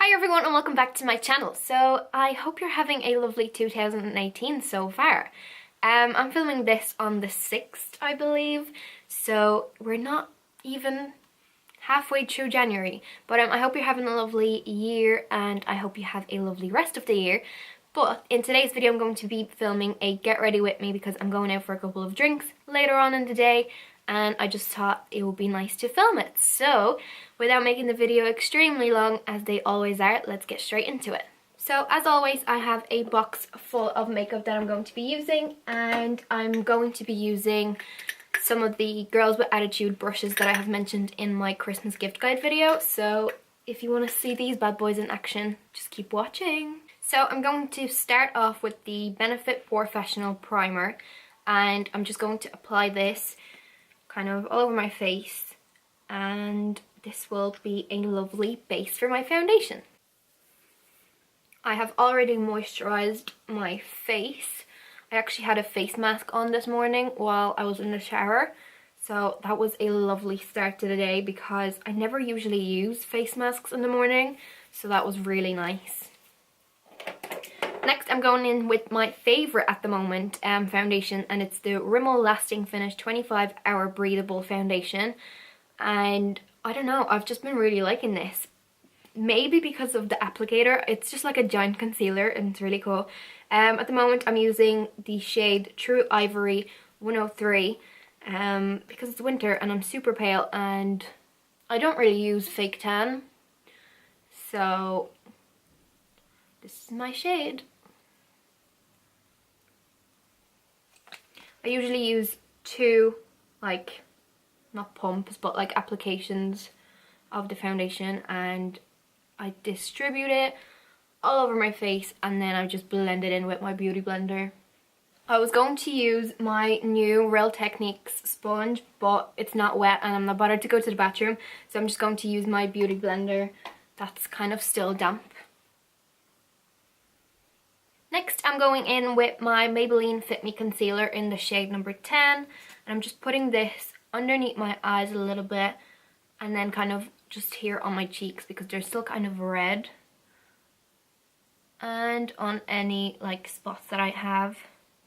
Hi everyone and welcome back to my channel. So I hope you're having a lovely 2018 so far. I'm filming this on the 6th, I believe, so we're not even halfway through January. But I hope you're having a lovely year and I hope you have a lovely rest of the year. But in today's video I'm going to be filming a get ready with me because I'm going out for a couple of drinks later on in the day and I just thought it would be nice to film it. So without making the video extremely long, as they always are, let's get straight into it. So as always, I have a box full of makeup that I'm going to be using, and I'm going to be using some of the Girls with Attitude brushes that I have mentioned in my Christmas gift guide video. So if you want to see these bad boys in action, just keep watching. So I'm going to start off with the Benefit Professional Primer, and I'm just going to apply this kind of all over my face, and this will be a lovely base for my foundation. I have already moisturized my face. I actually had a face mask on this morning while I was in the shower, so that was a lovely start to the day because I never usually use face masks in the morning, so that was really nice. Next I'm going in with my favourite at the moment foundation, and it's the Rimmel Lasting Finish 25 Hour Breathable Foundation, and I don't know, I've just been really liking this. Maybe because of the applicator, it's just like a giant concealer and it's really cool. At the moment I'm using the shade True Ivory 103 because it's winter and I'm super pale and I don't really use fake tan, so this is my shade. I usually use two, like, not pumps, but like applications of the foundation, and I distribute it all over my face and then I just blend it in with my beauty blender. I was going to use my new Real Techniques sponge, but it's not wet and I'm not bothered to go to the bathroom, so I'm just going to use my beauty blender that's kind of still damp. Next I'm going in with my Maybelline Fit Me Concealer in the shade number 10, and I'm just putting this underneath my eyes a little bit and then kind of just here on my cheeks because they're still kind of red, and on any like spots that I have.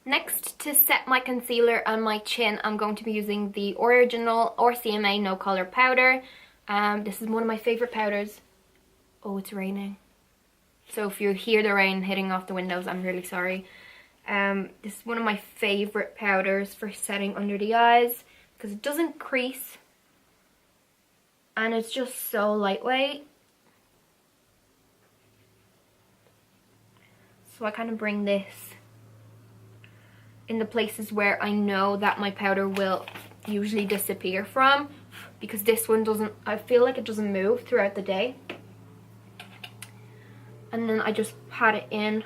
Next, to set my concealer on my chin, I'm going to be using the original RCMA No Color powder. This is one of my favourite powders. Oh, it's raining. So if you hear the rain hitting off the windows, I'm really sorry. This is one of my favourite powders for setting under the eyes because it doesn't crease and it's just so lightweight. So I kind of bring this in the places where I know that my powder will usually disappear from, because this one doesn't, I feel like it doesn't move throughout the day. And then I just pat it in.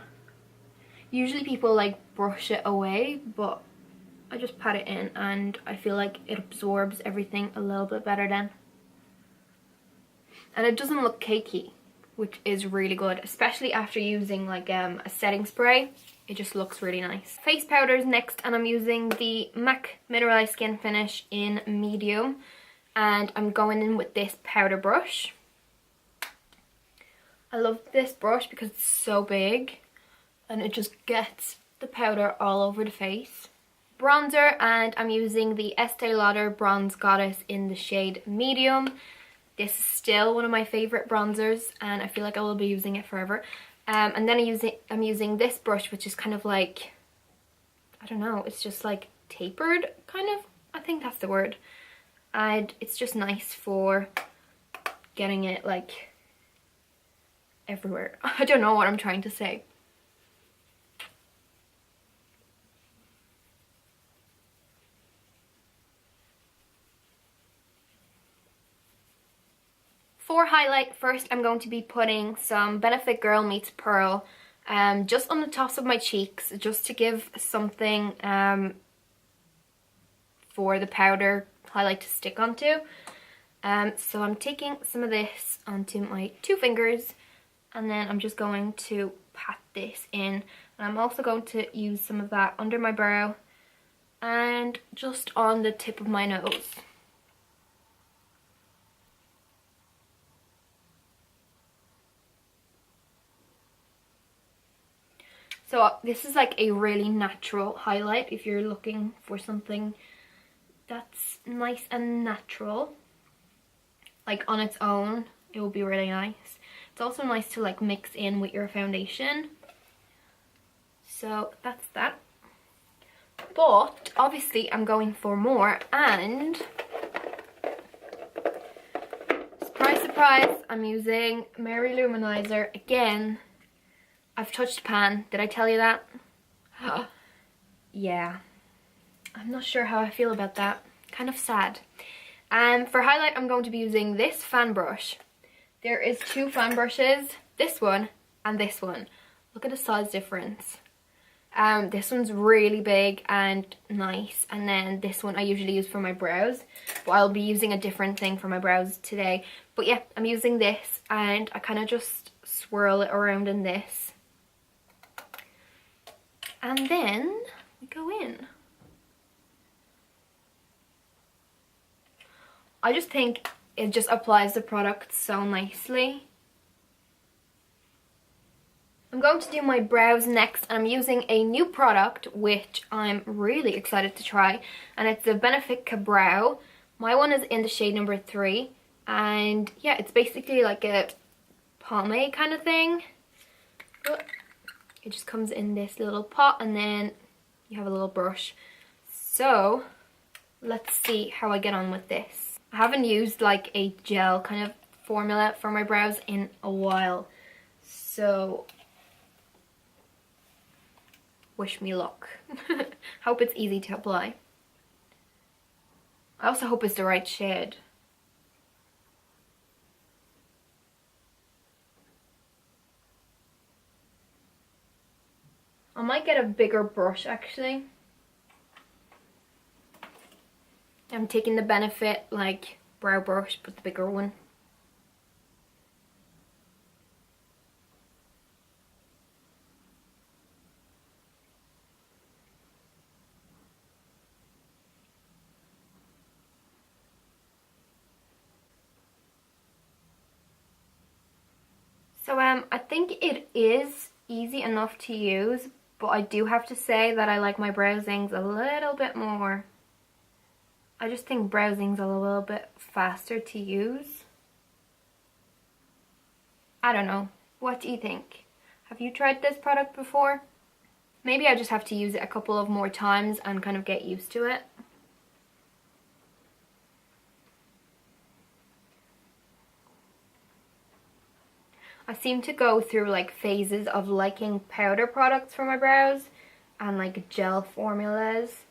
Usually people like brush it away, but I just pat it in and I feel like it absorbs everything a little bit better then. And it doesn't look cakey, which is really good, especially after using like a setting spray. It just looks really nice. Face powders next, and I'm using the MAC Mineralized Skin Finish in medium, and I'm going in with this powder brush. I love this brush because it's so big and it just gets the powder all over the face. Bronzer, and I'm using the Estee Lauder Bronze Goddess in the shade medium. This is still one of my favourite bronzers and I feel like I will be using it forever. And then I'm using this brush, which is kind of like, I don't know, it's just like tapered kind of, I think that's the word. And it's just nice for getting it like everywhere. I don't know what I'm trying to say. For highlight, first I'm going to be putting some Benefit Girl Meets Pearl just on the tops of my cheeks, just to give something for the powder highlight to stick onto. So I'm taking some of this onto my two fingers, and then I'm just going to pat this in, and I'm also going to use some of that under my brow and just on the tip of my nose. So this is like a really natural highlight if you're looking for something that's nice and natural. Like on its own, it will be really nice. It's also nice to like mix in with your foundation. So that's that. But obviously I'm going for more, and surprise, surprise, I'm using Mary Luminizer again. I've touched pan. Did I tell you that? Yeah. I'm not sure how I feel about that. Kind of sad. For highlight, I'm going to be using this fan brush. There is two fan brushes, this one and this one. Look at the size difference. This one's really big and nice, and then this one I usually use for my brows, but I'll be using a different thing for my brows today. But yeah, I'm using this, and I kind of just swirl it around in this, and then we go in. I just think it just applies the product so nicely. I'm going to do my brows next, and I'm using a new product which I'm really excited to try, and it's the Benefit Brow. My one is in the shade number 3, and yeah, it's basically like a pomade kind of thing. It just comes in this little pot, and then you have a little brush. So let's see how I get on with this. I haven't used like a gel kind of formula for my brows in a while, so wish me luck. Hope it's easy to apply. I also hope it's the right shade. I might get a bigger brush actually. I'm taking the Benefit like brow brush, but the bigger one. So I think it is easy enough to use, but I do have to say that I like my browsings a little bit more. I just think browsing's a little bit faster to use. I don't know. What do you think? Have you tried this product before? Maybe I just have to use it a couple of more times and kind of get used to it. I seem to go through like phases of liking powder products for my brows and like gel formulas.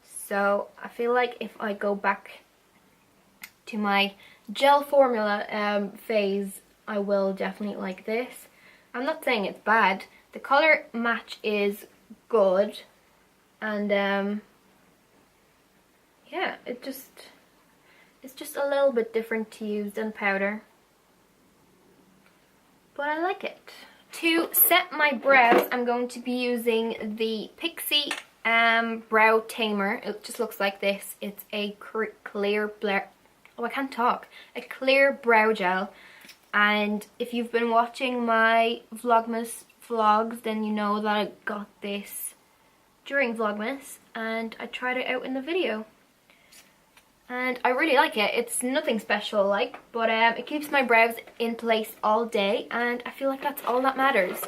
So I feel like if I go back to my gel formula phase, I will definitely like this. I'm not saying it's bad. The color match is good, and yeah, it's just a little bit different to use than powder, but I like it. To set my brows, I'm going to be using the Pixie Brow Tamer. It just looks like this. It's a clear a clear brow gel. And if you've been watching my Vlogmas vlogs, then you know that I got this during Vlogmas and I tried it out in the video. And I really like it. It's nothing special like, but it keeps my brows in place all day, and I feel like that's all that matters.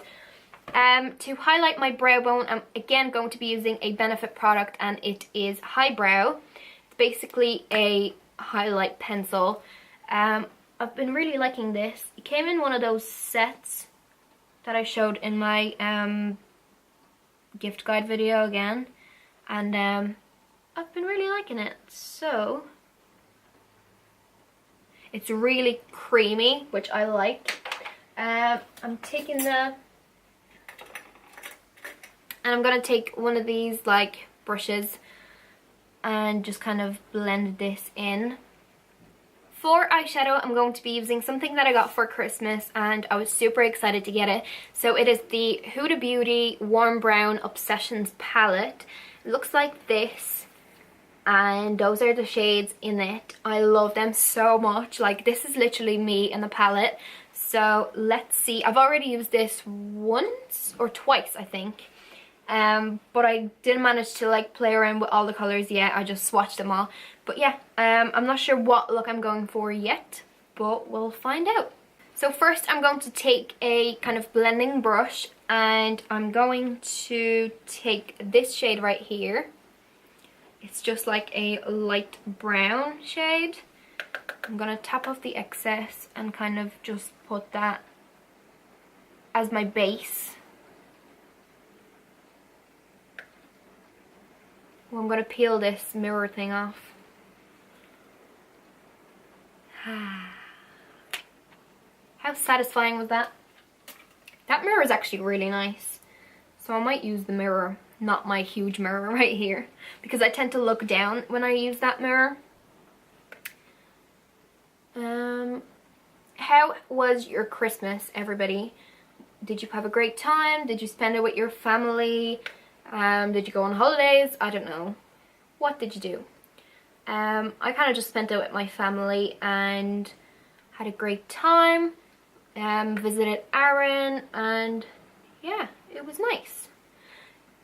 To highlight my brow bone, I'm again going to be using a Benefit product, and it is Highbrow. It's basically a highlight pencil. I've been really liking this. It came in one of those sets that I showed in my gift guide video again, and I've been really liking it. So it's really creamy, which I like. I'm taking I'm gonna take one of these like brushes and just kind of blend this in. For eyeshadow, I'm going to be using something that I got for Christmas, and I was super excited to get it. So it is the Huda Beauty Warm Brown Obsessions palette. It looks like this, and those are the shades in it. I love them so much. Like, this is literally me in the palette. So let's see. I've already used this once or twice, I think. but I didn't manage to like play around with all the colours yet. I just swatched them all. But yeah, I'm not sure what look I'm going for yet, but we'll find out. So first I'm going to take a kind of blending brush, and I'm going to take this shade right here. It's just like a light brown shade. I'm going to tap off the excess and kind of just put that as my base. Well, I'm going to peel this mirror thing off. How satisfying was that? That mirror is actually really nice. So I might use the mirror, not my huge mirror right here, because I tend to look down when I use that mirror. How was your Christmas, everybody? Did you have a great time? Did you spend it with your family? Did you go on holidays? I don't know. What did you do? I kind of just spent it with my family and had a great time. Visited Aaron, and yeah, it was nice.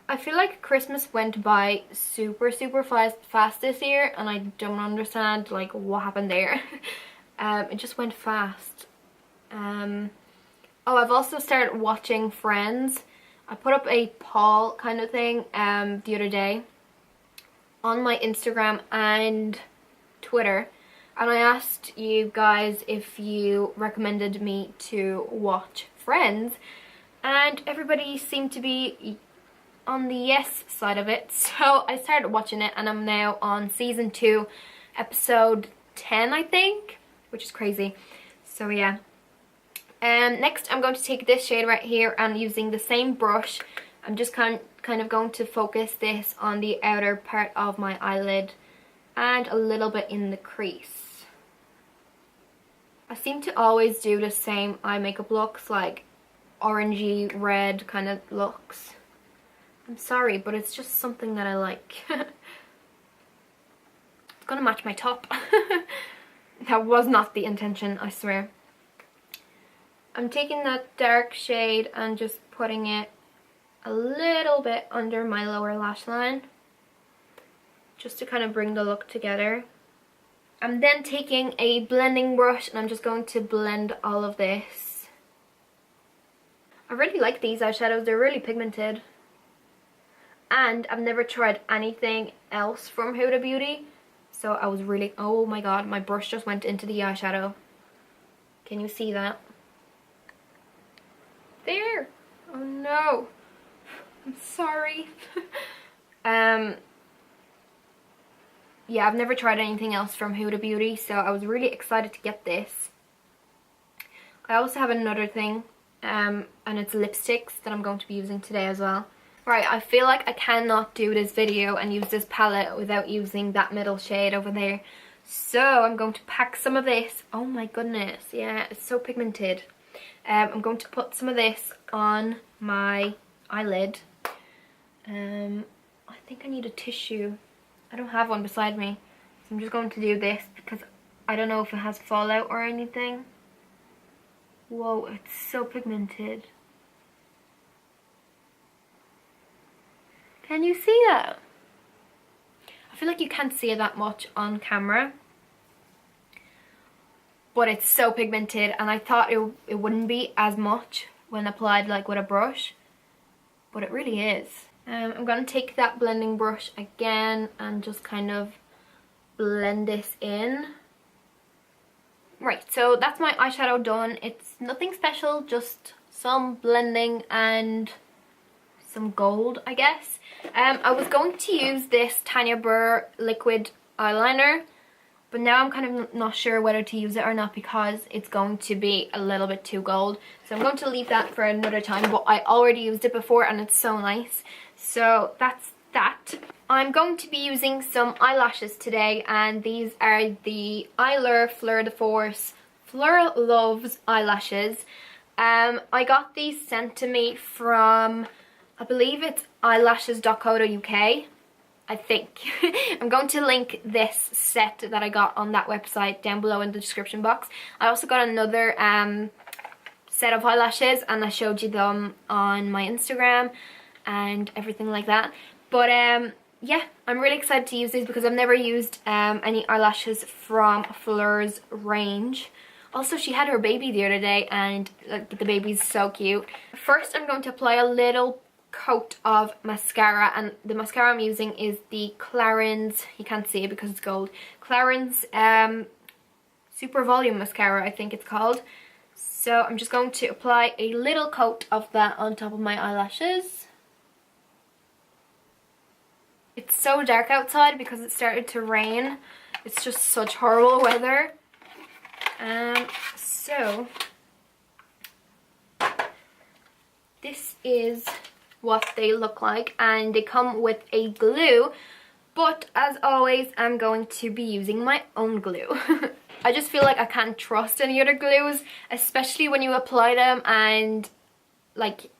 I feel like Christmas went by super fast this year, and I don't understand like what happened there. It just went fast. Oh, I've also started watching Friends. I put up a poll kind of thing the other day on my Instagram and Twitter, and I asked you guys if you recommended me to watch Friends, and everybody seemed to be on the yes side of it. So I started watching it, and I'm now on season 2, episode 10, I think, which is crazy. So yeah. Next I'm going to take this shade right here, and using the same brush, I'm just kind of going to focus this on the outer part of my eyelid and a little bit in the crease. I seem to always do the same eye makeup looks, like orangey red kind of looks. I'm sorry, but it's just something that I like. It's gonna match my top. That was not the intention, I swear. I'm taking that dark shade and just putting it a little bit under my lower lash line, just to kind of bring the look together. I'm then taking a blending brush, and I'm just going to blend all of this. I really like these eyeshadows, they're really pigmented. And I've never tried anything else from Huda Beauty, so I was really, oh my god, my brush just went into the eyeshadow. Can you see that? There! Oh no! I'm sorry. Yeah, I've never tried anything else from Huda Beauty, so I was really excited to get this. I also have another thing, and it's lipsticks that I'm going to be using today as well. Right, I feel like I cannot do this video and use this palette without using that middle shade over there. So I'm going to pack some of this. Oh my goodness, yeah, it's so pigmented. I'm going to put some of this on my eyelid. I think I need a tissue. I don't have one beside me, so I'm just going to do this because I don't know if it has fallout or anything. Whoa, it's so pigmented. Can you see that? I feel like you can't see it that much on camera, but it's so pigmented, and I thought it wouldn't be as much when applied like with a brush, but it really is. I'm going to take that blending brush again and just kind of blend this in. Right, so that's my eyeshadow done. It's nothing special, just some blending and some gold, I guess. I was going to use this Tanya Burr liquid eyeliner, but now I'm kind of not sure whether to use it or not because it's going to be a little bit too gold. So I'm going to leave that for another time, but I already used it before and it's so nice. So that's that. I'm going to be using some eyelashes today, and these are the Eyeliner Fleur de Force Fleur Loves eyelashes. I got these sent to me from, I believe it's eyelashes.co.uk, I think. I'm going to link this set that I got on that website down below in the description box. I also got another set of eyelashes, and I showed you them on my Instagram. and everything like that. But yeah, I'm really excited to use these because I've never used any eyelashes from Fleur's range. Also, she had her baby the other day, and the baby's so cute. First, I'm going to apply a little coat of mascara, and the mascara I'm using is the Clarins, you can't see it because it's gold, Clarins Super Volume Mascara, I think it's called. So I'm just going to apply a little coat of that on top of my eyelashes. It's so dark outside because it started to rain. It's just such horrible weather. So this is what they look like, and they come with a glue, but as always I'm going to be using my own glue. I just feel like I can't trust any other glues, especially when you apply them and like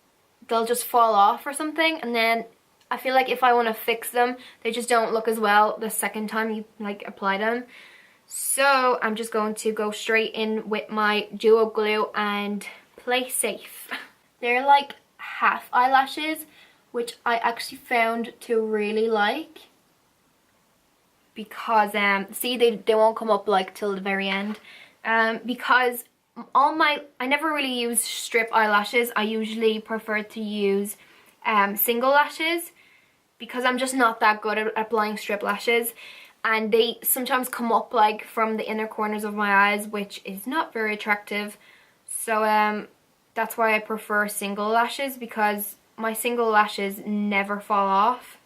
they'll just fall off or something, and then I feel like if I want to fix them, they just don't look as well the second time you like apply them. So I'm just going to go straight in with my duo glue and play safe. They're like half eyelashes, which I actually found to really like, because see, they won't come up like till the very end, because I never really use strip eyelashes. I usually prefer to use single lashes because I'm just not that good at applying strip lashes, and they sometimes come up like from the inner corners of my eyes, which is not very attractive. So that's why I prefer single lashes, because my single lashes never fall off.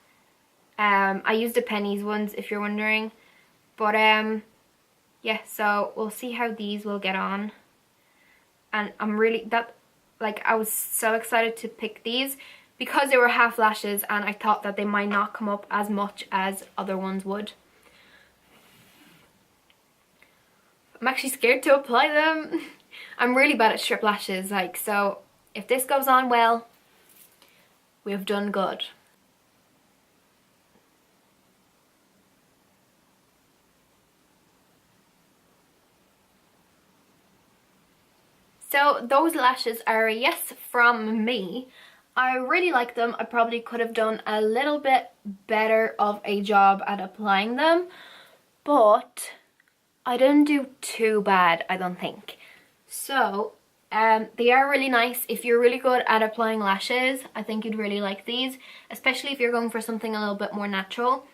I use the pennies ones if you're wondering. But yeah, so we'll see how these will get on. And I was so excited to pick these because they were half lashes, and I thought that they might not come up as much as other ones would. I'm actually scared to apply them. I'm really bad at strip lashes, like, so if this goes on well, we've done good. So those lashes are a yes from me. I really like them. I probably could have done a little bit better of a job at applying them, but I didn't do too bad, I don't think. So they are really nice. If you're really good at applying lashes, I think you'd really like these, especially if you're going for something a little bit more natural.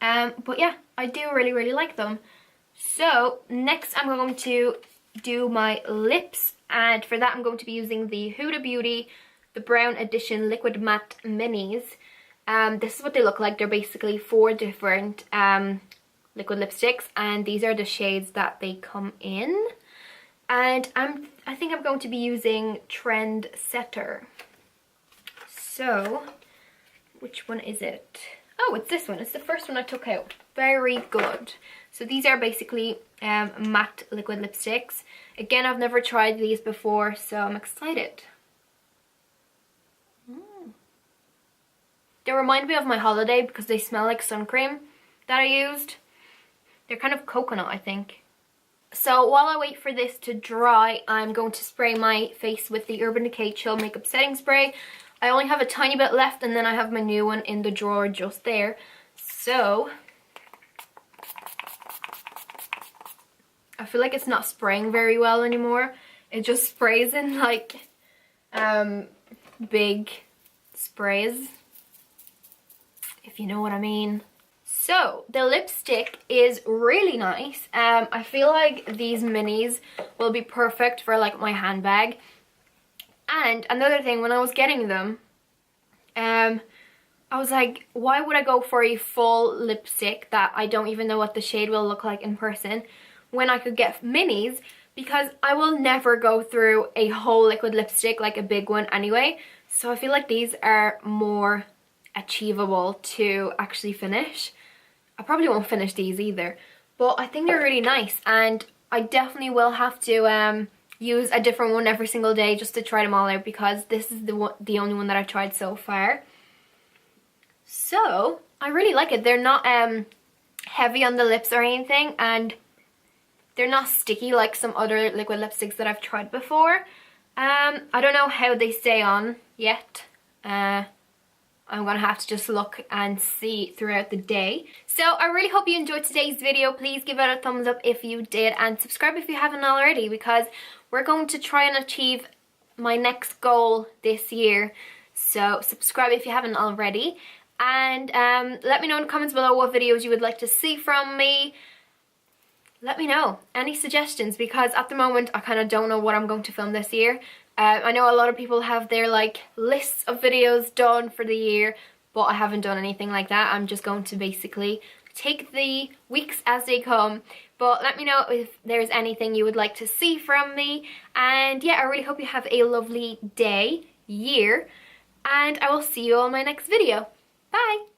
But yeah, I do really like them. So next I'm going to do my lips, and for that I'm going to be using the Huda Beauty the Brown Edition Liquid Matte Minis. This is what they look like. They're basically 4 different liquid lipsticks, and these are the shades that they come in. And I think I'm going to be using Trend Setter. So which one is it? Oh, it's this one. It's the first one I took out. Very good. So these are basically matte liquid lipsticks. Again, I've never tried these before, so I'm excited. They remind me of my holiday because they smell like sun cream that I used. They're kind of coconut, I think. So while I wait for this to dry, I'm going to spray my face with the Urban Decay Chill Makeup Setting Spray. I only have a tiny bit left, and then I have my new one in the drawer just there. So I feel like it's not spraying very well anymore. It just sprays in like big sprays, if you know what I mean. So the lipstick is really nice. I feel like these minis will be perfect for like my handbag. And another thing, when I was getting them, I was like, why would I go for a full lipstick that I don't even know what the shade will look like in person when I could get minis? Because I will never go through a whole liquid lipstick like a big one anyway. So I feel like these are more achievable to actually finish. I probably won't finish these either, but I think they're really nice, and I definitely will have to use a different one every single day just to try them all out, because this is the only one that I've tried so far. So I really like it. They're not heavy on the lips or anything, and they're not sticky like some other liquid lipsticks that I've tried before. I don't know how they stay on yet. I'm gonna have to just look and see throughout the day. So I really hope you enjoyed today's video. Please give it a thumbs up if you did, and subscribe if you haven't already, because we're going to try and achieve my next goal this year. So subscribe if you haven't already, and let me know in the comments below what videos you would like to see from me. Let me know any suggestions, because at the moment I kind of don't know what I'm going to film this year. I know a lot of people have their like lists of videos done for the year, but I haven't done anything like that. I'm just going to basically take the weeks as they come. But let me know if there's anything you would like to see from me. And yeah, I really hope you have a lovely day, year, and I will see you on my next video. Bye!